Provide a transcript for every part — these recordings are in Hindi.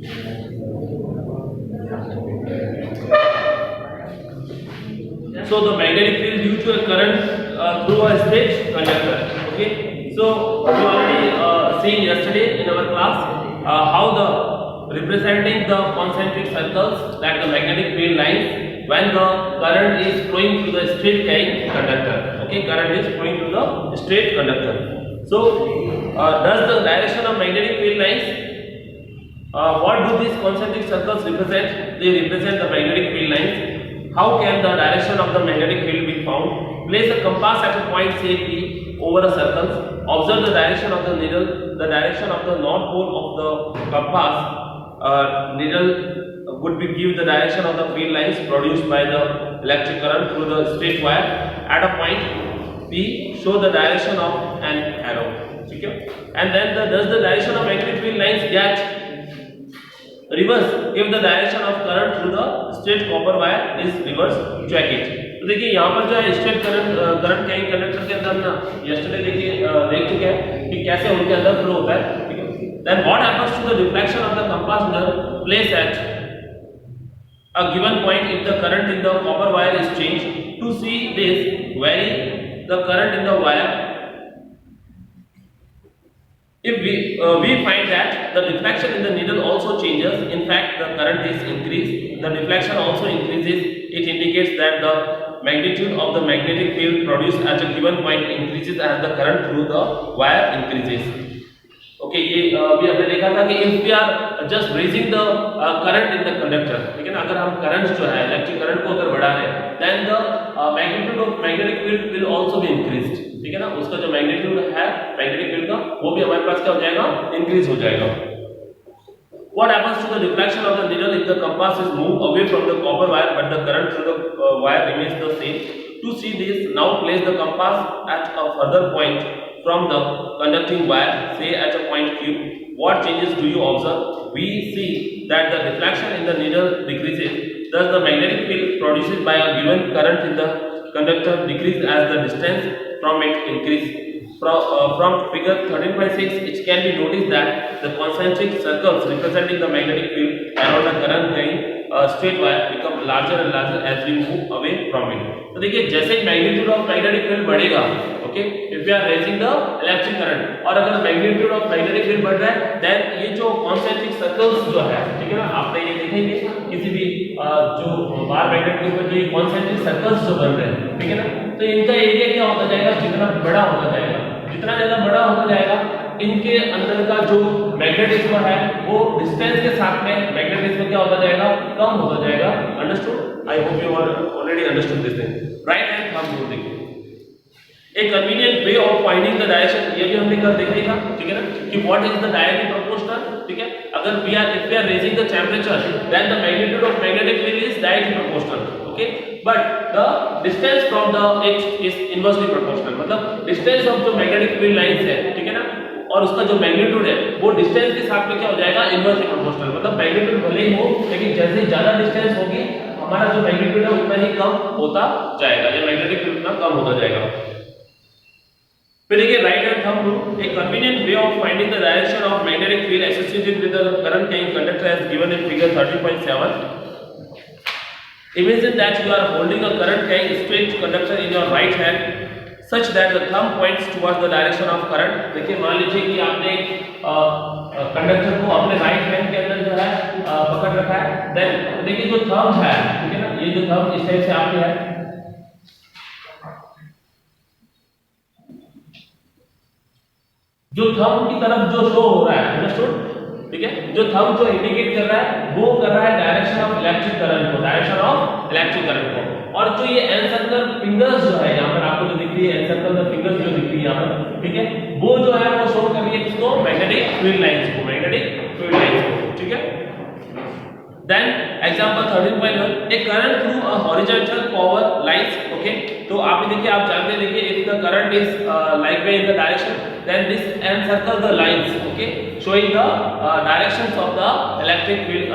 So the magnetic field due to a current through a straight conductor. Okay. So we already seen yesterday in our class how the representing the concentric circles that the magnetic field lines when the current is flowing through the straight carrying conductor. Okay, current is flowing through the straight conductor. So does the direction of magnetic field lines? What do these concentric circles represent? They represent the magnetic field lines. How can the direction of the magnetic field be found? Place a compass at a point say P over a circle. Observe the direction of the needle. The direction of the north pole of the compass needle would be give the direction of the field lines produced by the electric current through the straight wire. At a point P, show the direction of an arrow. Okay? And then does the direction of magnetic field lines get reverse if the direction of current through the straight copper wire is reverse, check it. तो देखिए यहाँ पर जो है स्ट्रेट करंट कहीं कंडक्टर के अंदर ना यस्टरडे देखिए देख चुके हैं कि कैसे उनके अंदर फ्लो होता है, ठीक है. Then what happens to the deflection of the compass needle placed at a given point if the current in the copper wire is changed? To see this, vary the current in the wire. If we find that the deflection in the needle also changes, in fact the current is increased, the deflection also increases, it indicates that the magnitude of the magnetic field produced at a given point increases as the current through the wire increases. Okay, ये भी हमने देखा था कि if we are just raising the current in the conductor, ठीक है ना, अगर हम current जो है इलेक्ट्रिक करंट को अगर बढ़ा रहे हैं, then the magnitude of magnetic field will also be increased, ठीक है ना, उसका जो मैग्नीट्यूड है मैग्नेटिक फील्ड का वो भी हमारे पास क्या हो जाएगा, इंक्रीज हो जाएगा. What happens to the deflection of the needle if the compass is moved away from the copper wire but the current through the wire remains the same? To see this, now place the compass at a further point from the conducting wire, say at a point Q. What changes do you observe? We see that the deflection in the needle decreases, thus the magnetic field produced by a given current in the conductor decreases as the distance from it increase. From figure 13.6, it can be noticed that the concentric circles representing the magnetic field around the current carrying straight wire become larger and larger as we move away from it. तो देखिए जैसे मैग्नीट्यूड ऑफ मैग्नेटिक फील्ड बढ़ेगा, okay, if we are raising the electric current और अगर मैग्नीट्यूड ऑफ मैग्नेटिक फील्ड बढ़ रहा है, देन ये जो कॉन्सेंट्रिक सर्कल्स जो है, ठीक है ना, आपने ये देखेंगे किसी भी जो बार मैग्नेट के ऊपर जो ये कॉन्सेंट्रिक सर्कल्स जो बन रहे हैं, ठीक है ना, तो इनका एरिया क्या होता जाएगा, जितना बड़ा होता जाएगा, जितना ज्यादा बड़ा होता जाएगा, इनके अंदर का जो मैग्नेटिज्म है वो डिस्टेंस के साथ में मैग्नेटिज्म क्या होता जाएगा, कम होता जाएगा. Understood? I hope you are already understood this thing. Right hand thumb rule देखिए, a convenient way of finding the direction, ये भी हमने कल देखा था, ठीक है ना, कि what is the directly proportional, ठीक है. अगर we are raising the temperature, then the magnitude of magnetic field is directly proportional, okay, but the distance from the axis is inversely proportional. मतलब डिस्टेंस ऑफ जो मैग्नेटिक फील्ड लाइंस है, ठीक है ना, और उसका जो मैग्नीट्यूड है वो डिस्टेंस के साथ में क्या हो जाएगा, इनवर्सली प्रोपोर्शनल. मतलब मैग्नीट्यूड भले ही हो, लेकिन जैसे ही ज्यादा डिस्टेंस होगी हमारा जो मैग्नीट्यूड है उतना ही कम होता जाएगा, या मैग्नेटिक फील्ड उतना कम होता जाएगा. फिर देखिए right hand thumb rule, a convenient way of finding the direction of magnetic field associated with the current carrying conductor as given in figure 13.7. Imagine that you are holding a current carrying straight conductor in your right hand such that the thumb points towards the direction of current. देखिए मान लीजिए कि आपने कंडक्टर को अपने राइट हैंड के अंदर जो है पकड़ रखा है, देन देखिए जो थंब है, ठीक है ना, ये जो थंब इस टाइप से आपके है, जो थंब की तरफ जो शो हो रहा है, अंडरस्टूड, ठीक है, जो थंब जो इंडिकेट कर रहा है वो कर रहा है डायरेक्शन ऑफ इलेक्ट्रिक करंट को, डायरेक्शन ऑफ इलेक्ट्रिक करंट को. और जो ये एनसर्कल फिंगर्स जो है यहाँ पर आपको जो दिख रही है, एनसर्कल द फिंगर्स जो दिख रही है यहाँ पर, ठीक है, वो जो है वो शो कर रही है किसको, मैग्नेटिक फील्ड लाइंस को, मैग्नेटिक फील्ड लाइंस को, ठीक है. Then example 13.1, a current through a horizontal power lines, okay, तो आप देखिए, आप जानते हैं, देखिए if the current is likewise in the direction, then this encircle the lines, okay, showing the directions of the electric field,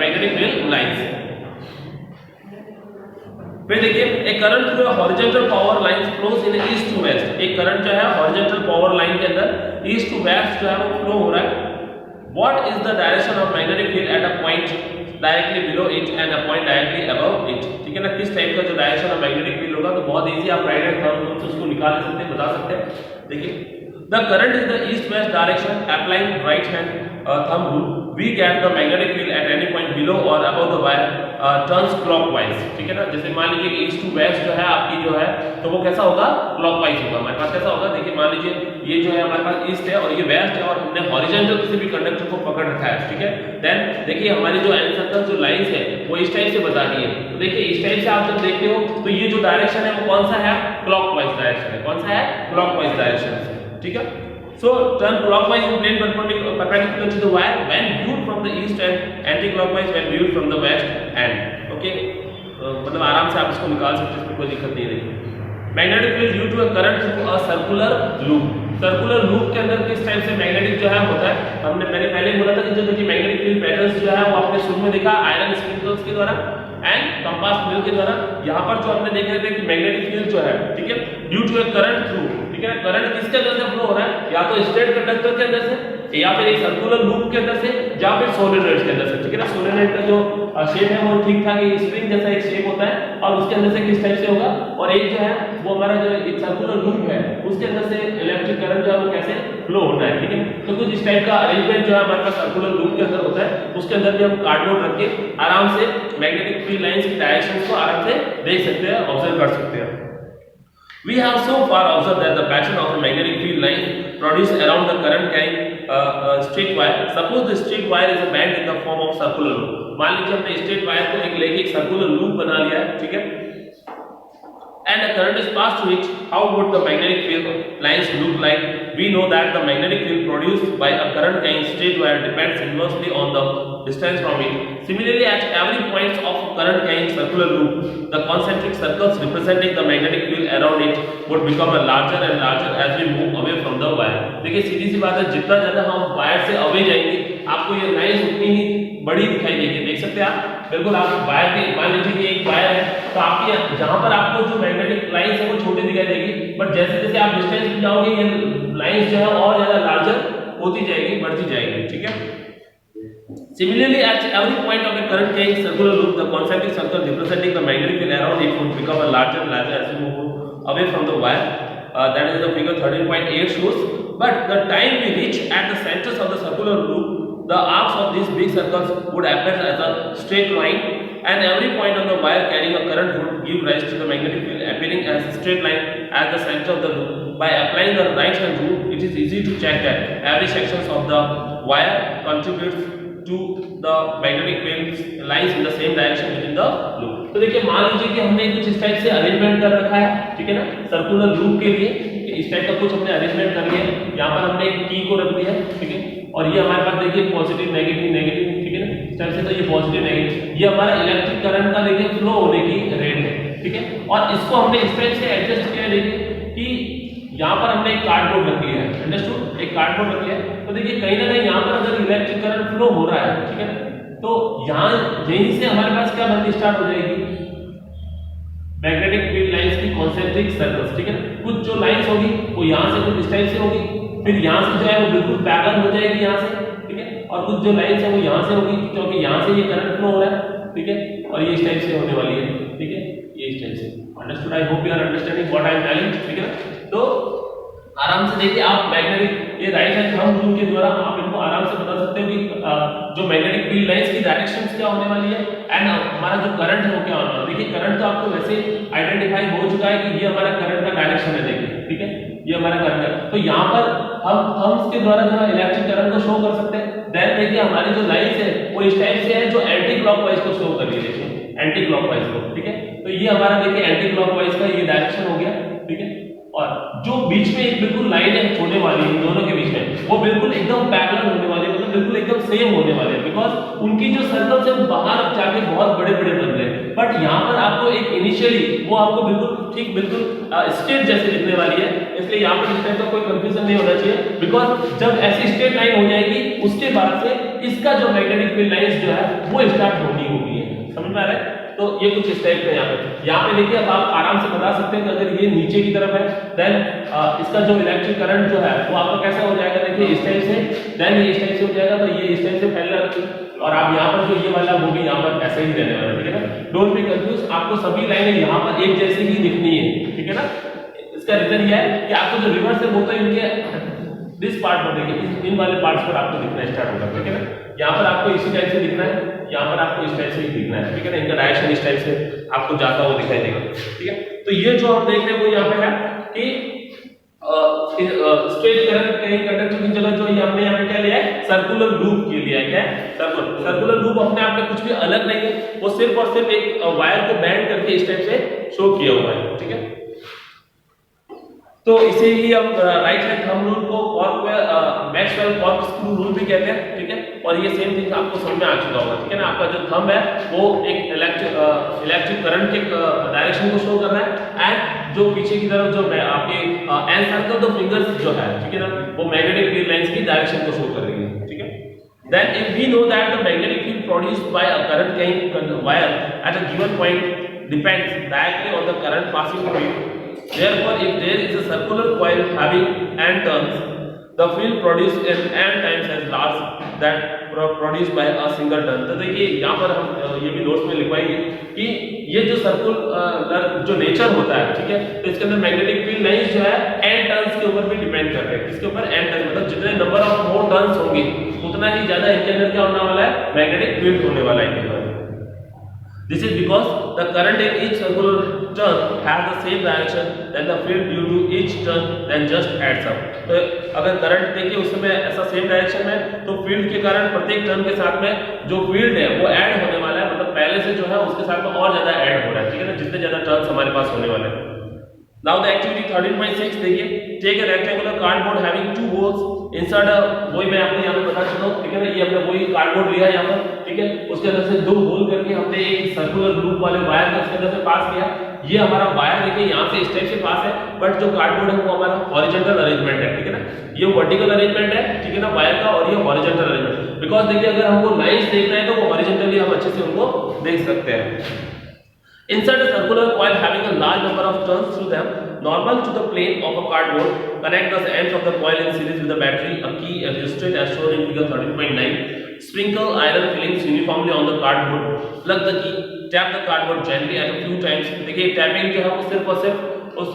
magnetic field lines. फिर देखिए एक current through horizontal power line flows in east to west, एक करंट जो है हॉरिजॉन्टल पावर लाइन के अंदर ईस्ट टू वेस्ट जो है वो फ्लो हो रहा है. What is the direction of magnetic field at a point directly below it and a point directly above it? ठीक है ना, किस टाइप का जो डायरेक्शन ऑफ मैग्नेटिक फील्ड होगा, तो बहुत इजी, आप राइट हैंड थंब से उसको निकाल सकते हैं, बता सकते हैं। देखिए, the current is the east west direction, applying right hand thumb rule, we get the magnetic field at any point below or above the wire turns clockwise। ठीक है ना, जैसे मान लीजिए कि ईस्ट टू वेस्ट जो है आपकी जो है, तो वो कैसा होगा, क्लॉकवाइज होगा। हमारे पास कैसा होगा, देखिए मान लीजिए ये जो है हमारे पास ईस्ट है और ये वेस्ट है और हमने हॉरिजॉन्टल किसी भी कंडक्टर को पकड़ रखा है। ठीक है, देन देखिए हमारी जो एनसर्कल जो लाइंस है वो इस टाइप से बतानी है। तो देखिए इस टाइप से आप जब देखते हो तो ये जो डायरेक्शन है वो कौन सा है, क्लॉकवाइज डायरेक्शन है। कौन सा है, क्लॉकवाइज डायरेक्शन है। ठीक है, so turn clockwise in plane perpendicular to the wire when viewed from the east and anti-clockwise when viewed from the west end। okay, मतलब आराम से आप इसको निकाल सकते हैं, इसमें कोई दिक्कत नहीं है। Magnetic field due to a current through a circular loop. Circular loop के अंदर किस टाइप से मैग्नेटिक जो है होता है, हमने मैंने पहले बोला था कि जो देखिए मैग्नेटिक फील्ड पैटर्न्स जो है वो आपने शुरू में देखा आयरन स्प्रिंकल्स के द्वारा एंड कंपास मिल के द्वारा। यहाँ पर जो हमने देखे थे कि मैग्नेटिक फील्ड जो है, ठीक है, due to a current through, ठीक है, करंट किसके अंदर से फ्लो हो रहा है, या तो स्ट्रेट कंडक्टर के अंदर से या फिर एक सर्कुलर लूप के अंदर से या फिर सोलेनॉइड के अंदर से। ठीक है ना, सोलेनॉइड का जो शेप है वो ठीक ठाक स्प्रिंग जैसा एक शेप होता है और उसके अंदर से किस टाइप से होगा, और एक जो है वो हमारा जो एक सर्कुलर लूप है उसके अंदर से इलेक्ट्रिक करंट जो है वो कैसे फ्लो होता है। ठीक है, तो कुछ इस टाइप का अरेंजमेंट जो है हमारे पास सर्कुलर लूप के अंदर होता है, उसके अंदर भी हम कार्डबोर्ड रख के आराम से मैग्नेटिक फील्ड लाइंस की डायरेक्शंस को आराम से देख सकते हैं, ऑब्जर्व कर सकते हैं। We have so far observed that the pattern of a magnetic field line produced around the current carrying straight wire. Suppose the straight wire is a band in the form of circular loop. मान लीजिए हमने straight wire को एक लेके एक circular loop बना लिया है, ठीक है, and a current is passed through it. How would the magnetic field lines look like? We know that the magnetic field produced by a current carrying straight wire depends inversely on the distance from it. Similarly, at every point of a current carrying circular loop, the concentric circles representing the magnetic field around it would become larger and larger as we move away from the wire. देखिए सीधी सी बात है, जितना ज्यादा हम वायर से अवे जाएंगे आपको ये लाइंस उतनी ही बड़ी दिखाई देगी। देख सकते हैं आप, बिल्कुल आप वायर के, मान लीजिए कि एक वायर है तो आपके जहां पर आपको जो मैग्नेटिक लाइंस है वो छोटी दिखाई देगी, बट जैसे जैसे आप डिस्टेंस में जाओगे ये लाइंस जो है और ज्यादा लार्जर होती जाएगी, बढ़ती जाएगी। ठीक है, similarly at every point of a current carrying circular loop, the concentric circle representing the magnetic field around it would become a larger and larger as we move away from the wire. That is the figure 13.8 shows. But the time we reach at the centers of the circular loop, the arcs of these big circles would appear as a straight line, and every point on the wire carrying a current would give rise to the magnetic field appearing as a straight line at the center of the loop. By applying the right hand rule, it is easy to check that every section of the wire contributes to the magnetic field lies in the same direction within the loop. तो देखिए मान लीजिए कि हमने कुछ इस टाइप से अरेंजमेंट कर रखा है, ठीक है ना, सर्कुलर लूप के लिए इस टाइप का कुछ हमने अरेंजमेंट कर लिया है। यहाँ पर हमने एक की को रख दिया, ठीक है, और ये हमारे पास देखिए पॉजिटिव नेगेटिव नेगेटिव, ठीक है ना, इस टाइप से। तो ये पॉजिटिव नेगेटिव, ये हमारा इलेक्ट्रिक करंट का देखिए फ्लो होने की रेट है, ठीक है, और इसको हमने इस टाइप से एडजस्ट किया है। देखिए कि यहाँ पर हमने एक कार्डबोर्ड रख लिया है, अंडरस्टूड, एक कार्डबोर्ड रख लिया है। तो देखिए कहीं ना कहीं यहाँ पर अगर इलेक्ट्रिक करंट फ्लो हो रहा है, ठीक है, तो यहाँ यहीं से हमारे पास क्या बनती स्टार्ट हो जाएगी, मैग्नेटिक फील्ड लाइंस की कॉन्सेंट्रिक सर्कल्स। ठीक है, कुछ जो लाइंस होगी वो यहाँ से कुछ इस टाइप से होगी, फिर यहाँ से जो है वो बिल्कुल पैरेलल हो जाएगी यहाँ से, ठीक है, और कुछ जो लाइंस है वो यहाँ से होगी क्योंकि यहाँ से ये करंट फ्लो हो रहा है, ठीक है, और ये इस टाइप से होने वाली है, ठीक है, ये इस टाइप से। Understood, I hope you are understanding what I am telling, ठीक है। तो आराम से देखिए आप मैग्नेटिक ये राइट हैंड थंब रूल के द्वारा आप इनको आराम से बता सकते हो कि जो मैग्नेटिक फील्ड लाइंस की डायरेक्शंस क्या होने वाली है एंड हमारा जो करंट है वो क्या होने वाला है। देखिए करंट तो आपको वैसे आइडेंटिफाई हो चुका है कि ये हमारा करंट का डायरेक्शन है, देखिए, ठीक है, ये हमारा करंट है। तो यहाँ पर हम थंब्स के द्वारा जो है इलेक्ट्रिक करंट को शो कर सकते हैं। देन देखिए हमारी जो लाइंस है वो इस टाइप से है जो एंटी क्लॉकवाइज को शो कर रही है, देखिए एंटी क्लॉकवाइज को, ठीक है। तो ये हमारा देखिए एंटी क्लॉकवाइज का ये डायरेक्शन हो गया, ठीक है, और जो बीच में एक बिल्कुल लाइन है होने वाली है दोनों के बीच में वो बिल्कुल एकदम पैरेलल होने वाली है, मतलब बिल्कुल एकदम सेम होने वाले हैं, बिकॉज उनकी जो सर्कल्स है बाहर जाके बहुत बड़े बड़े बन रहे हैं। बट यहाँ पर आपको एक इनिशियली वो आपको बिल्कुल ठीक बिल्कुल स्ट्रेट जैसे दिखने वाली है, इसलिए यहाँ पर इस टाइप का कोई कंफ्यूजन नहीं होना चाहिए। बिकॉज जब ऐसी स्ट्रेट लाइन हो जाएगी उसके बाद से इसका जो मैग्नेटिक फील्ड लाइंस जो है वो स्टार्ट होनी होगी, समझ में आ रहा है। तो ये कुछ इस टाइप का यहाँ पे देखिए अब आप आराम से बता सकते हैं कि अगर ये नीचे की तरफ है देन इसका जो इलेक्ट्रिक करंट जो है वो आपका कैसा हो जाएगा, देखिए इस टाइप से, देन ये इस टाइप से हो जाएगा, तो ये इस टाइप से फैलने लगेगा और आप यहाँ पर जो ये वाला वो भी यहाँ पर ऐसे ही रहने वाला है, ठीक है ना। डोंट बी कंफ्यूज, आपको सभी लाइनें यहाँ पर एक जैसी ही दिखनी है, ठीक है ना। इसका रीजन यह है कि आपको जो रिवर्स है वो तो इनके दिस पार्ट पर देखिए, इन वाले पार्ट्स पर आपको दिखना स्टार्ट होगा, ठीक है ना। यहाँ पर आपको इसी टाइप से दिखना है, यहाँ पर आपको इस टाइप से ही दिखना है, ठीक है ना। इनका डायरेक्शन इस टाइप से आपको जाता हुआ दिखाई देगा, ठीक है। तो ये जो हम देख रहे हैं वो यहाँ पे है कि स्ट्रेट करंट कहीं कंडक्टर की जगह जो हमने यहाँ पे क्या लिया है, सर्कुलर लूप के लिया है, क्या है, सर्कुलर लूप अपने आप में कुछ भी अलग नहीं है, वो सिर्फ और सिर्फ एक वायर को बेंड करके इस टाइप से शो किया हुआ है, ठीक है। तो इसे ही हम राइट हैंड थंब रूल को मैक्सवेल कॉर्कस्क्रू रूल भी कहते हैं, ठीक है। और ये सेम थिंग आपको समझ में आ चुका होगा, ठीक है ना। आपका जो थंब है वो एक इलेक्ट्रिक करंट के डायरेक्शन को शो कर रहा है एंड जो पीछे की तरफ जो आपके एंड सर्कल द फिंगर्स जो है, ठीक है ना, वो मैग्नेटिक फील्ड लाइंस की डायरेक्शन को शो कर रही है, ठीक है। Then if we know that the magnetic field produced by a current carrying wire at a given point depends directly on the current passing through it. Therefore, if there is a circular coil having n turns, the field produced is n times as large that produced by a single turn. तो देखिए यहाँ पर हम ये भी नोट्स में लिखवाएंगे कि ये जो सर्कुलर जो नेचर होता है, ठीक है, तो इसके अंदर मैग्नेटिक फील्ड लाइंस जो है n टर्न्स के ऊपर भी डिपेंड करते हैं। किसके ऊपर? n टर्न्स, मतलब जितने नंबर ऑफ मोर टर्न्स होंगे उतना ही ज्यादा इनके अंदर क्या होने वाला है, मैग्नेटिक फील्ड होने वाला है इनके अंदर। This is because the current in each circular turn has the same direction, then the field due to each turn then just adds up. तो अगर करंट देखिए उस समय ऐसा सेम डायरेक्शन में, तो फील्ड के कारण प्रत्येक टर्न के साथ में जो फील्ड है वो ऐड होने वाला है, मतलब पहले से जो है उसके साथ में और ज्यादा ऐड हो रहा है, ठीक है ना, जितने ज्यादा टर्न्स हमारे पास होने वाले हैं। Now the activity 13.6 देखिए, take a rectangular cardboard having two holes insert a, वही मैं आपको यहाँ पे बता चुका हूँ, ठीक है ना। ये हमने वही कार्डबोर्ड लिया है यहाँ पर, ठीक है, उसके अंदर से दो होल करके हमने एक सर्कुलर लूप वाले वायर को उसके अंदर से पास किया। ये हमारा वायर देखिए यहाँ से इस टाइप से पास है, बट जो कार्डबोर्ड है वो हमारा हॉरिजॉन्टल अरेंजमेंट है, ठीक है ना। ये वर्टिकल अरेंजमेंट है, ठीक है ना, वायर का, और ये हॉरिजॉन्टल अरेंजमेंट। बिकॉज देखिए अगर हमको लाइंस देखना है तो वो हॉरिजॉन्टली हम अच्छे से उनको देख सकते हैं। Insert a circular coil having a large number of turns through them, normal to the plane of a cardboard. Connect the ends of the coil in series with a battery, a key, a resistor as shown in figure 13.9. Sprinkle iron fillings uniformly on the cardboard. Plug the key. Tap the cardboard gently at a few times. देखिए टैपिंग जो है वो सिर्फ और सिर्फ उस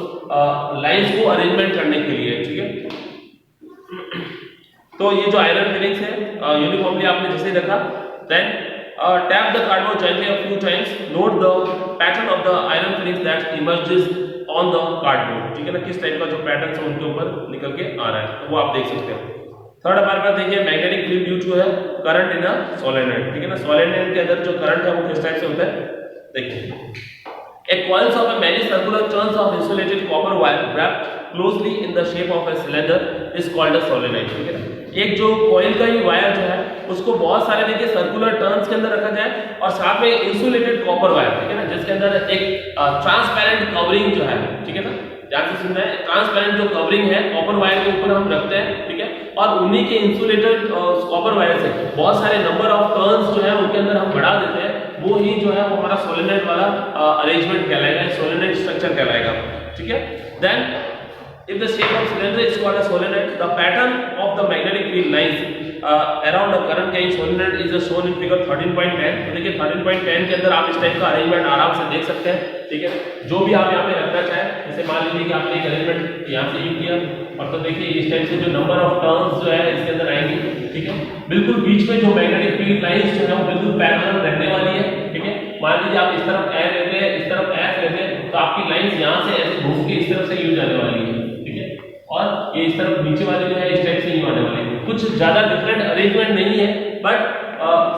लाइंस को अरेंजमेंट करने के लिए, ठीक है। तो ये जो आयरन फिलिंग्स है यूनिफॉर्मली आपने जैसे रखा, then tap the cardboard gently a few times. Note the pattern of the iron fillings that emerges on the cardboard, ठीक है ना, किस टाइप का जो पैटर्न है उनके ऊपर निकल के आ रहा है, तो वो आप देख सकते हैं। थर्ड हमारे पास देखिए मैग्नेटिक फील्ड ड्यू टू है करंट इन अ सोलेनॉइड, ठीक है ना। सोलेनॉइड के अंदर जो करंट है वो किस टाइप से होता है, देखिए। A coils of a many circular turns of insulated copper wire wrapped closely in the shape of a cylinder is called a solenoid, ठीक है ना। एक जो कॉइल का ही वायर जो है उसको बहुत सारे देखिए सर्कुलर टर्न्स के अंदर रखा जाए और साथ में इंसुलेटेड कॉपर वायर, ठीक है ना, जिसके अंदर एक ट्रांसपेरेंट कवरिंग जो है, ठीक है ना, ध्यान से सुनना है, ट्रांसपेरेंट जो कवरिंग है कॉपर वायर के ऊपर हम रखते हैं, ठीक है, और उन्हीं के इंसुलेटेड कॉपर वायर से बहुत सारे नंबर ऑफ टर्न्स जो है उनके अंदर हम बढ़ा देते हैं, वो ही जो है वो हमारा सोलेनॉइड वाला अरेंजमेंट कहलाएगा, सोलेनॉइड स्ट्रक्चर कहलाएगा, ठीक है। Then if the shape of cylinder is called a solenoid, the pattern of the magnetic field lines around a current carrying solenoid is shown in figure 13.10। तो देखिए 13.10 के अंदर आप इस टाइप का अरेंजमेंट आराम से देख सकते हैं, ठीक है। जो भी आप यहाँ पे रखना चाहें, जैसे मान लीजिए कि आपने एक अरेंजमेंट यहाँ से यूज किया और तो देखिए इस टाइप से जो नंबर ऑफ टर्न्स जो है इसके अंदर आएंगे, ठीक है, बिल्कुल बीच में जो मैग्नेटिक फील्ड लाइंस जो है वो बिल्कुल पैरेलल रहने वाली है, ठीक है। मान लीजिए आप इस तरफ ए लेते हैं, इस तरफ एफ लेते हैं, तो आपकी लाइंस यहाँ से ऐसे घूम के इस तरफ से यूज आने वाली है, और ये इस तरफ नीचे वाली जो है इस टाइप से ही आने वाली है। कुछ ज्यादा डिफरेंट अरेंजमेंट नहीं है, बट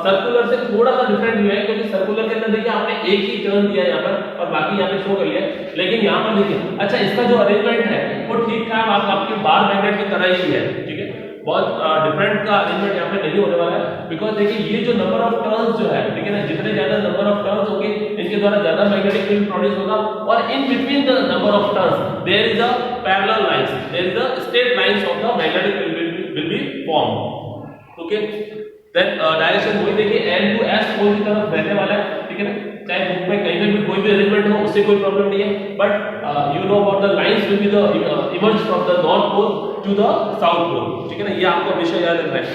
सर्कुलर से थोड़ा सा डिफरेंट भी है, क्योंकि सर्कुलर के अंदर देखिए आपने एक ही टर्न दिया यहाँ पर और बाकी यहाँ पे शो कर लिया, लेकिन यहाँ पर देखिए अच्छा इसका जो अरेंजमेंट है वो ठीक ठाक आपके बार मैग्नेट की तरह ही है, ठीक है, बहुत डिफरेंट का अरेंजमेंट यहाँ पे नहीं होने वाला है। बिकॉज देखिए ये जो नंबर ऑफ टर्न्स जो है, ठीक है ना, जितने ज्यादा नंबर ऑफ टर्न्स होंगे इनके द्वारा ज्यादा मैग्नेटिक फील्ड प्रोड्यूस होगा, और in between the number of turns there is a parallel lines, there is a straight lines of the magnetic field will be form, okay. Then direction वही देखिए N to S पोल की तरफ रहने वाला है, ठीक है ना। चाहे बुक में कहीं पे भी कोई भी अरेंजमेंट हो उससे कोई प्रॉब्लम नहीं है, but you know about the lines will be the emerge from the north pole to the south pole, ठीक है ना, ये आपको हमेशा याद रखना है।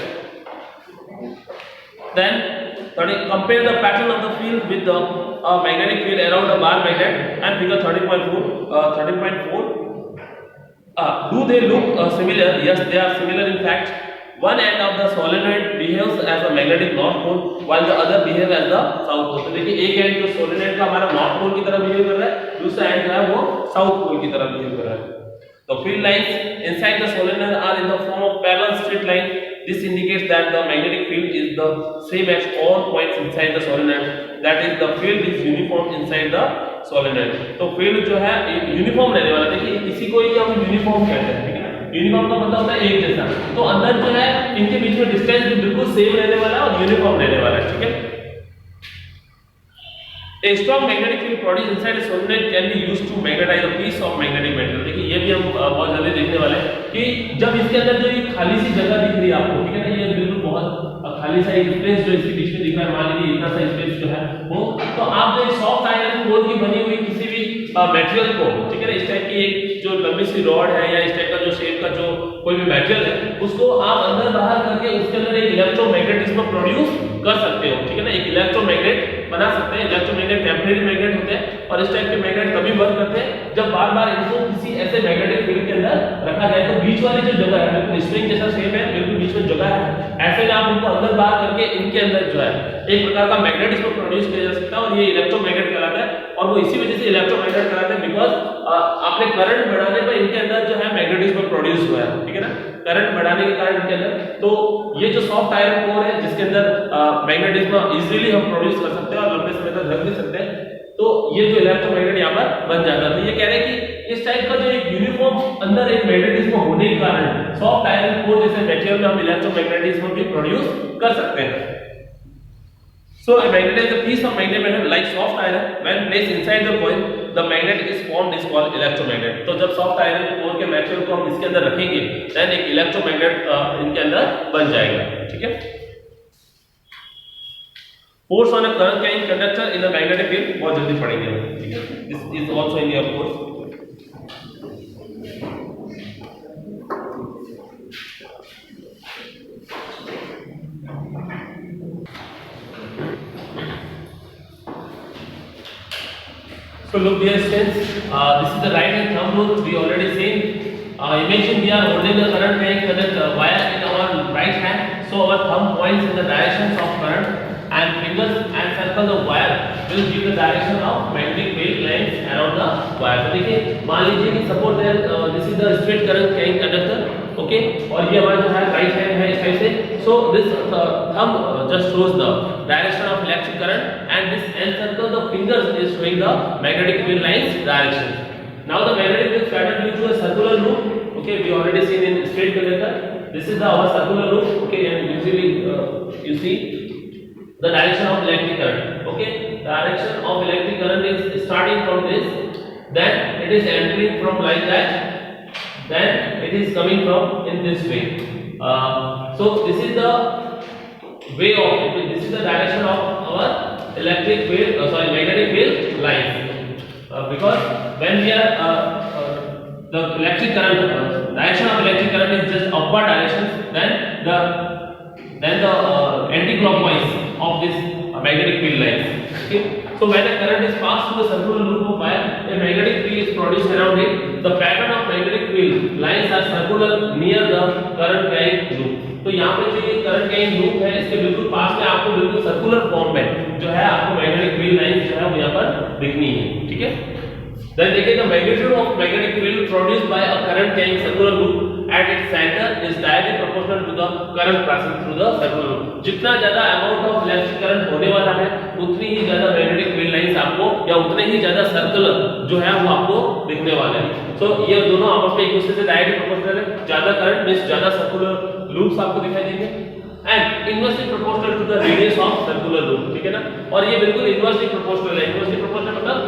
Then compare the pattern of the field with the magnetic field around a bar magnet and figure 13.4. Do they look similar? Yes, they are similar. In fact, one end of the solenoid behaves as a magnetic north pole while the other behaves as the south pole. तो देखिए एक एंड जो सोलेनॉइड का हमारा नॉर्थ पोल की तरह बिहेव कर रहा है, दूसरा एंड जो है वो साउथ पोल की तरह बिहेव कर रहा है। The field lines inside the solenoid are in the form of parallel straight line. This indicates that the magnetic field is the same at all points inside the solenoid. That is, the field is uniform inside the solenoid. तो field जो है यूनिफॉर्म रहने वाला है। देखिए इसी को ही हम यूनिफॉर्म कहते हैं, ठीक है ना। यूनिफॉर्म का मतलब होता है एक जैसा, तो अंदर जो है इनके बीच में डिस्टेंस भी बिल्कुल सेम रहने वाला है और यूनिफॉर्म रहने वाला है, ठीक है। A strong magnetic field produced inside a solenoid can be used to magnetize a piece of magnetic metal. देखिए ये भी हम बहुत जल्दी देखने वाले हैं कि जब इसके अंदर जो ये खाली सी जगह दिख रही है आपको, ठीक है ना, ये बिल्कुल बहुत खाली सा एक स्पेस जो इसके बीच में दिख रहा है, मान लीजिए इतना सा स्पेस जो है वो, तो आप जो सॉफ्ट आयरन कोर की बनी हुई किसी भी मटेरियल को, ठीक है ना, इस टाइप की एक जो लंबी सी रॉड है या इस टाइप का जो शेप का जो कोई भी मटेरियल है, उसको आप अंदर बाहर करके उसके अंदर एक इलेक्ट्रोमैग्नेटिज्म प्रोड्यूस कर सकते हो, ठीक है ना, एक इलेक्ट्रोमैग्नेट बना सकते हैं। इलेक्ट्रोमैग्नेट टेम्परेरी मैग्नेट होते हैं और इस टाइप के मैग्नेट तभी वर्क करते हैं जब बार बार इनको किसी ऐसे मैग्नेटिक फील्ड के अंदर रखा जाए। तो बीच वाली जो जगह है बिल्कुल स्प्रिंग जैसा शेप है, बिल्कुल बीच में जगह है, ऐसे में आप उनको अंदर बाहर करके इनके अंदर जो है एक प्रकार का मैग्नेटिज्म प्रोड्यूस किया जा सकता है और ये इलेक्ट्रोमैग्नेट कहलाता है। और वो इसी वजह से इलेक्ट्रोमैग्नेट कहलाते हैं बिकॉज आपने करंट बढ़ाने पर इनके अंदर जो है मैग्नेटिज्म प्रोड्यूस हुआ है, ठीक है ना, करंट बढ़ाने के कारण इनके अंदर। तो ये जो सॉफ्ट आयरन कोर है जिसके अंदर मैग्नेटिज्म इजीली हम प्रोड्यूस कर सकते हैं और लंबे समय तक रख भी सकते हैं, तो ये जो इलेक्ट्रोमैग्नेट यहाँ पर बन जाता है। तो ये कह रहे हैं कि इस टाइप का जो एक यूनिफॉर्म अंदर एक मैग्नेटिज्म होने के कारण सॉफ्ट आयरन कोर जैसे मटेरियल में हम इलेक्ट्रोमैग्नेटिज्म भी प्रोड्यूस कर सकते हैं। So a magnet is a piece of magnet metal like soft iron. When placed inside the coil, the magnet is formed is called electromagnet. तो जब soft iron कोर के मटेरियल को हम इसके अंदर रखेंगे, then एक इलेक्ट्रोमैग्नेट इनके अंदर बन जाएगा, ठीक है। Force on a current carrying conductor in a magnetic field बहुत जल्दी पढ़ेंगे, ठीक है। This is also in your course. So look dear students, this is the right hand thumb rule we already seen. Imagine we are holding the current carrying conductor wire in our right hand, so our thumb points in the directions of current and fingers and circle the wire will give the direction of magnetic field lines around the wire. तो देखिए मान लीजिए कि suppose there this is the straight current carrying conductor, okay, और ये हमारा जो है right hand है इस टाइप से, so this thumb just shows the direction of electric current and this end circle the fingers is showing the magnetic field lines direction. Now the magnetic field pattern due to a circular loop, okay, we already seen in straight conductor. This is our circular loop, okay, and usually you see the direction of electric current, okay, direction of electric current is starting from this, then it is entering from like that, then it is coming from in this way. So this is the way of, this is the direction of our electric field, magnetic field lines. Because when we are the electric current, direction of electric current is just upward direction, then the anti-clockwise of this magnetic field lines. Okay? So when a current is passed through the circular loop of wire, a magnetic field is produced around it. The pattern of magnetic field lines are circular near the current carrying loop. तो यहाँ पे जो ये करंट carrying loop है इसके बिल्कुल पास में आपको बिल्कुल सर्कुलर फॉर्म में जो है आपको मैग्नेटिक फील्ड लाइंस जो है वो यहाँ पर दिखनी है, ठीक है। Then देखिए the magnitude of magnetic field produced by a current carrying circular loop at its center is directly proportional to the current passing through the circular loop. जितना ज्यादा अमाउंट ऑफ इलेक्ट्रिक करंट होने वाला है उतनी ही ज्यादा मैग्नेटिक फील्ड लाइंस आपको या उतने ही ज्यादा सर्कुलर जो है वो आपको दिखने वाले हैं। तो ये दोनों आपस में एक दूसरे से डायरेक्टली प्रोपोर्शनल है, ज्यादा करंट मींस ज्यादा सर्कुलर लूप्स आपको दिखाई देंगे and inversely proportional to the radius of circular loop, ठीक है ना। और ये बिल्कुल इनवर्सली प्रोपोर्शनल है। इनवर्सली प्रोपोर्शनल मतलब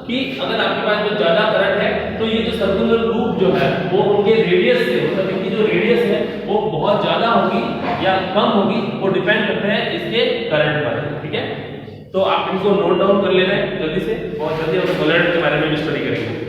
कि अगर आपके पास में ज्यादा करंट है तो ये जो सर्कुलर लूप जो है वो उनके रेडियस से, मतलब इनकी जो रेडियस है वो बहुत ज्यादा होगी या कम होगी, वो डिपेंड करता है इसके करंट पर, ठीक है। तो आप इनको नोट डाउन कर लेना है जल्दी से, बहुत जल्दी हम सोलेनॉइड के बारे में भी स्टडी करेंगे।